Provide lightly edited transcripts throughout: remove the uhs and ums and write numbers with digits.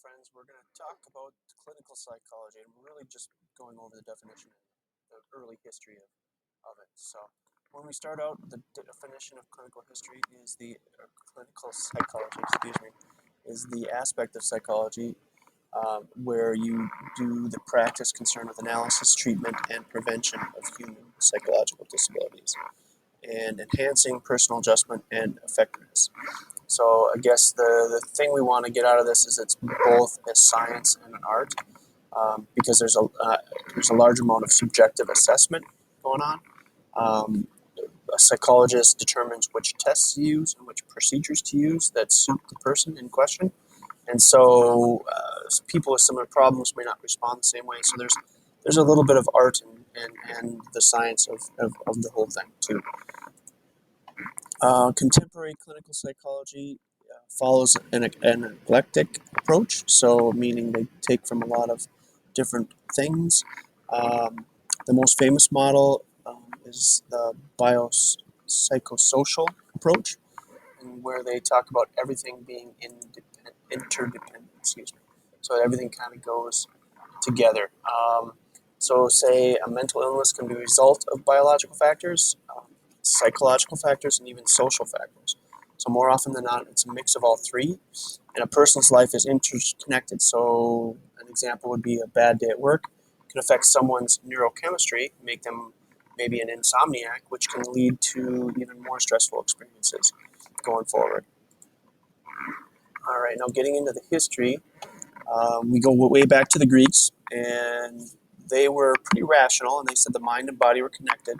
friends, we're going to talk about clinical psychology, and we're really just going over the definition and the early history of it. So, when we start out, the definition of clinical history is clinical psychology, excuse me, is the aspect of psychology where you do the practice concerned with analysis, treatment, and prevention of human psychological disabilities, and enhancing personal adjustment and effectiveness. So I guess the thing we want to get out of this is it's both a science and an art, because there's a large amount of subjective assessment going on. Um, a psychologist determines which tests to use and which procedures to use that suit the person in question, and so people with similar problems may not respond the same way. So there's a little bit of art and the science of the whole thing too. Contemporary clinical psychology follows an eclectic approach, so meaning they take from a lot of different things. Um, the most famous model is the biopsychosocial approach, where they talk about everything being interdependent. Excuse me. So everything kind of goes together. So, say a mental illness can be a result of biological factors, psychological factors, and even social factors. So, more often than not, it's a mix of all three, and a person's life is interconnected. So, an example would be a bad day at work can affect someone's neurochemistry, make them maybe an insomniac, which can lead to even more stressful experiences going forward. All right, now getting into the history, we go way back to the Greeks, and they were pretty rational, and they said the mind and body were connected,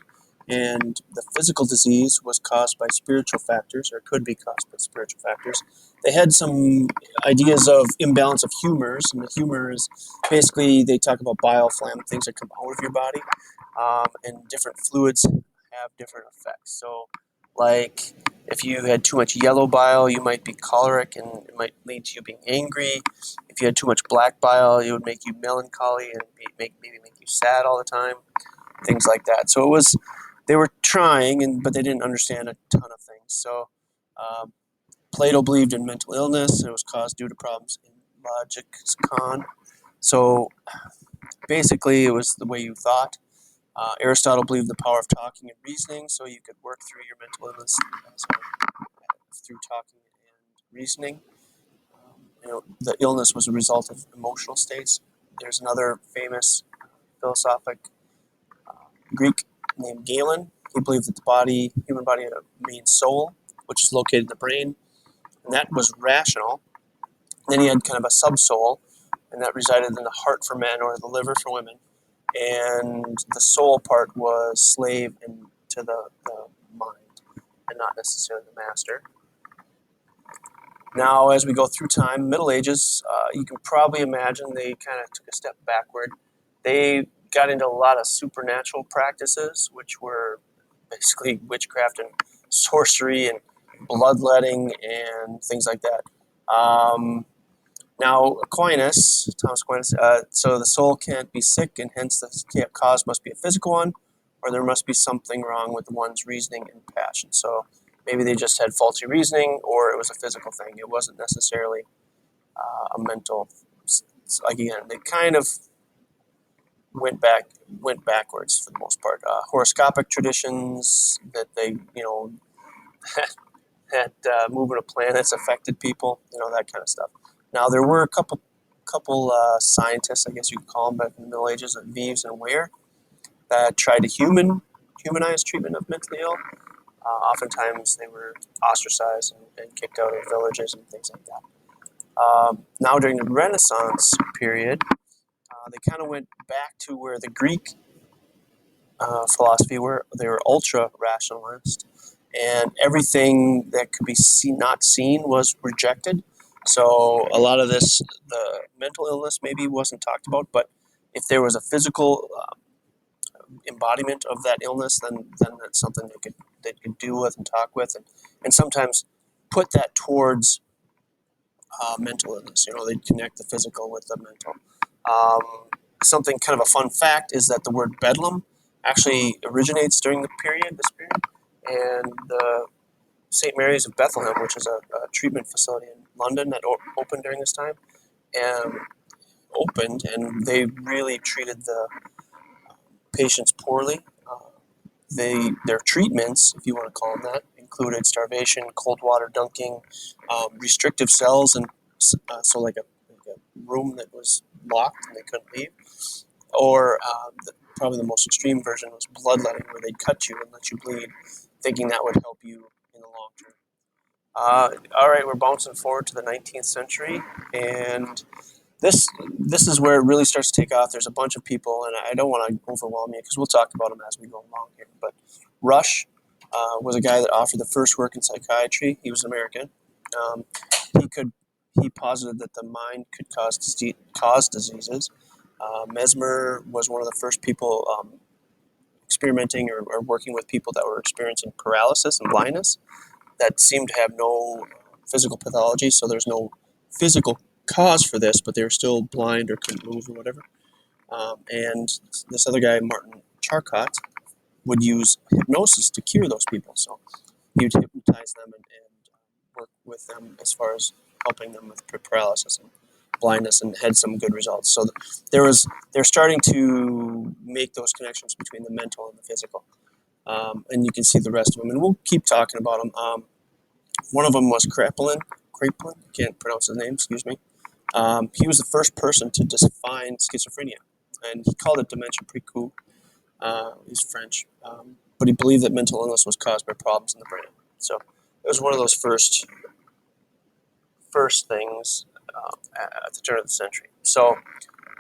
and the physical disease was caused by spiritual factors, or could be caused by spiritual factors. They had some ideas of imbalance of humors, and the humor is basically they talk about biofilm, things that come out of your body, and different fluids have different effects. So, like if you had too much yellow bile, you might be choleric, and it might lead to you being angry. If you had too much black bile, it would make you melancholy and maybe make you sad all the time, things like that. So they were trying, but they didn't understand a ton of things. So um, Plato believed in mental illness, and it was caused due to problems in logikon. So basically, it was the way you thought. Aristotle believed the power of talking and reasoning, so you could work through your mental illness through talking and reasoning. The illness was a result of emotional states. There's another famous philosophic Greek named Galen. He believed that the human body, had a main soul, which is located in the brain, and that was rational. And then he had kind of a subsoul, and that resided in the heart for men or the liver for women. And the soul part was slave to the mind, and not necessarily the master. Now, as we go through time, Middle Ages, you can probably imagine they kind of took a step backward. They got into a lot of supernatural practices, which were basically witchcraft and sorcery and bloodletting and things like that. Now, Thomas Aquinas, so the soul can't be sick, and hence the cause must be a physical one, or there must be something wrong with one's reasoning and passion. So maybe they just had faulty reasoning, or it was a physical thing. It wasn't necessarily a mental. Like again, they kind of went backwards for the most part. Horoscopic traditions that they that movement of planets affected people, that kind of stuff. Now there were a couple scientists, I guess you could call them, back in the Middle Ages, Vives and Ware, that tried to humanize treatment of mentally ill. Oftentimes they were ostracized and kicked out of villages and things like that. Now during the Renaissance period, they kind of went back to where the Greek philosophy were. They were ultra rationalist, and everything that could be not seen was rejected. So a lot of the mental illness maybe wasn't talked about, but if there was a physical embodiment of that illness, then that's something they could deal with and talk with, and sometimes put that towards mental illness. They'd connect the physical with the mental. Something kind of a fun fact is that the word bedlam actually originates during this period, and the St. Mary's of Bethlehem, which is a treatment facility in London that opened during this time, opened, and they really treated the patients poorly. Their treatments, if you want to call them that, included starvation, cold water dunking, restrictive cells, and so like a room that was locked and they couldn't leave. Or probably the most extreme version was bloodletting, where they'd cut you and let you bleed, thinking that would help you in the long term. All right, we're bouncing forward to the 19th century, and this is where it really starts to take off. There's a bunch of people, and I don't want to overwhelm you because we'll talk about them as we go along here. But Rush was a guy that offered the first work in psychiatry. He was American. Um, he could he posited that the mind could cause diseases. Mesmer was one of the first people experimenting or working with people that were experiencing paralysis and blindness that seemed to have no physical pathology, so there's no physical cause for this, but they were still blind or couldn't move or whatever. And this other guy, Martin Charcot, would use hypnosis to cure those people. So he would hypnotize them and work with them as far as helping them with paralysis and blindness, and had some good results. So they're starting to make those connections between the mental and the physical. And you can see the rest of them, and we'll keep talking about them. One of them was Kraepelin. Kraepelin, can't pronounce his name, excuse me. He was the first person to define schizophrenia, and he called it dementia précoce. He's French, but he believed that mental illness was caused by problems in the brain. So it was one of those first things at the turn of the century. So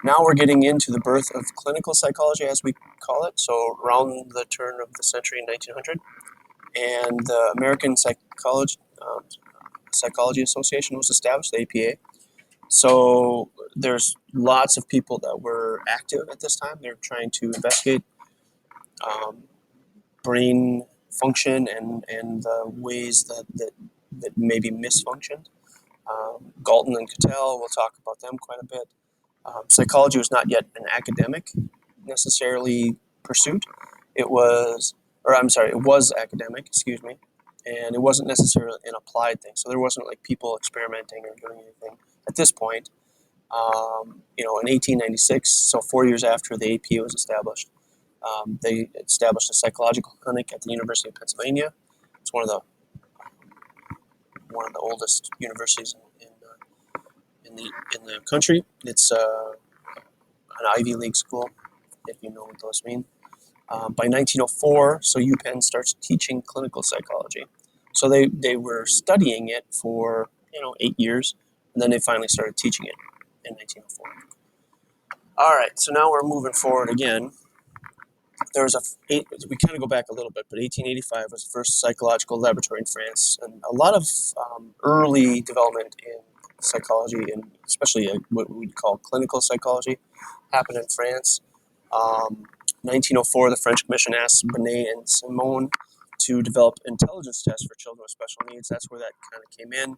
now we're getting into the birth of clinical psychology, as we call it. So around the turn of the century in 1900, and the American Psychology Association was established, the APA. So there's lots of people that were active at this time. They're trying to investigate brain function and the ways that maybe misfunctioned. Galton and Cattell, we'll talk about them quite a bit. Psychology was not yet an academic necessarily pursuit. It was academic, excuse me, and it wasn't necessarily an applied thing. So there wasn't like people experimenting or doing anything at this point. In 1896, so 4 years after the APA was established, they established a psychological clinic at the University of Pennsylvania. It's one of the oldest universities in the country. It's an Ivy League school, if you know what those mean. By 1904, so UPenn starts teaching clinical psychology. So they were studying it for 8 years, and then they finally started teaching it in 1904. All right, so now we're moving forward again. We kind of go back a little bit, but 1885 was the first psychological laboratory in France, and a lot of early development in psychology, and especially what we'd call clinical psychology, happened in France. 1904, the French Commission asked Binet and Simon to develop intelligence tests for children with special needs. That's where that kind of came in.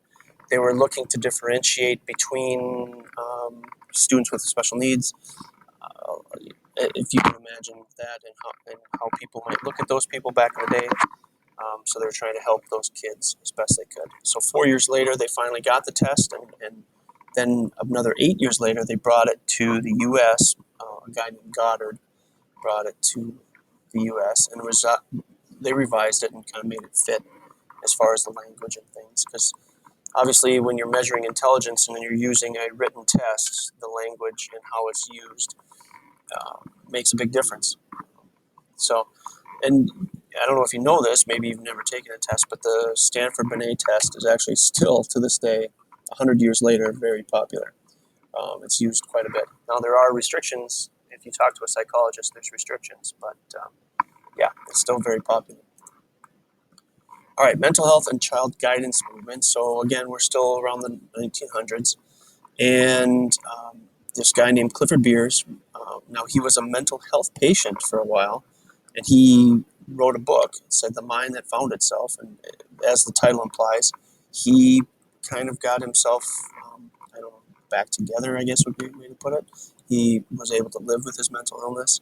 They were looking to differentiate between students with special needs. If you can imagine that, and how people might look at those people back in the day. So they were trying to help those kids as best they could. So 4 years later, they finally got the test, and then another 8 years later, they brought it to the U.S. A guy named Goddard brought it to the U.S. and they revised it and kind of made it fit as far as the language and things. Because obviously, when you're measuring intelligence and you're using a written test, the language and how it's used makes a big difference. So, and I don't know if you know this, maybe you've never taken a test, but the Stanford Binet test is actually still, to this day, 100 years later, very popular. It's used quite a bit. Now, there are restrictions. If you talk to a psychologist, there's restrictions, but yeah, it's still very popular. All right, mental health and child guidance movement. So again, we're still around the 1900s, and this guy named Clifford Beers. Now, he was a mental health patient for a while, and he wrote a book. It said "The Mind That Found Itself," and as the title implies, he kind of got himself, back together, I guess would be a way to put it. He was able to live with his mental illness,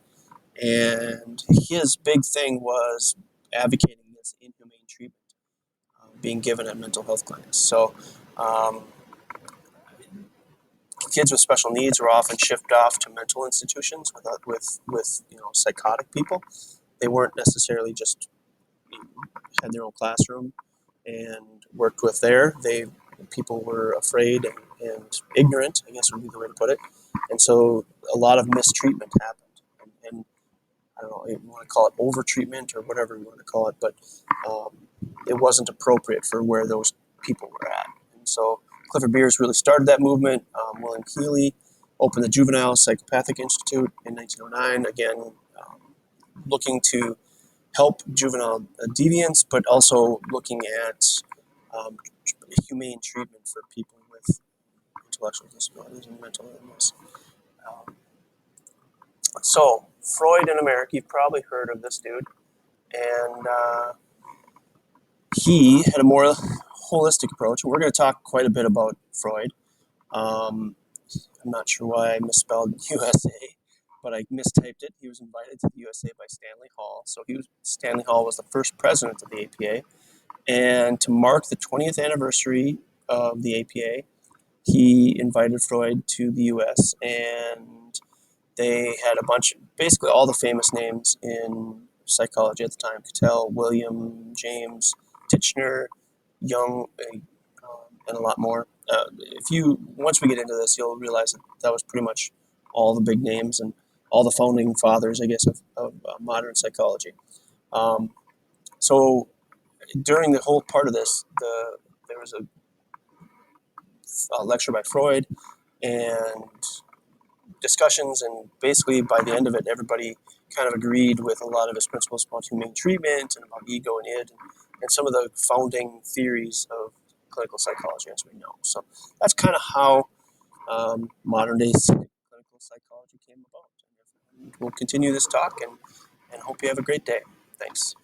and his big thing was advocating against inhumane treatment being given at mental health clinics. So kids with special needs were often shipped off to mental institutions with psychotic people. They weren't necessarily just had their own classroom and worked with there. People were afraid and ignorant, I guess would be the way to put it, and so a lot of mistreatment happened. And I don't know, you want to call it overtreatment or whatever you want to call it, but um, it wasn't appropriate for where those people were at. And so Clifford Beers really started that movement. William Keeley opened the Juvenile Psychopathic Institute in 1909, again, looking to help juvenile deviants, but also looking at um, humane treatment for people with intellectual disabilities and mental illness. Um, so, Freud in America, you've probably heard of this dude. And he had a more holistic approach. We're going to talk quite a bit about Freud. Um, I'm not sure why I misspelled USA, but I mistyped it. He was invited to the USA by Stanley Hall. So Stanley Hall was the first president of the APA. And to mark the 20th anniversary of the APA, he invited Freud to the US, and they had a bunch, basically all the famous names in psychology at the time: Cattell, William, James, Titchener, Jung, and a lot more. Once we get into this, you'll realize that was pretty much all the big names and all the founding fathers, I guess, of modern psychology. So during the whole part of this, there was a lecture by Freud and discussions, and basically by the end of it, everybody kind of agreed with a lot of his principles about humane treatment and about ego and id, and some of the founding theories of clinical psychology as we know. So that's kind of how modern day clinical psychology came about. And we'll continue this talk, and hope you have a great day. Thanks.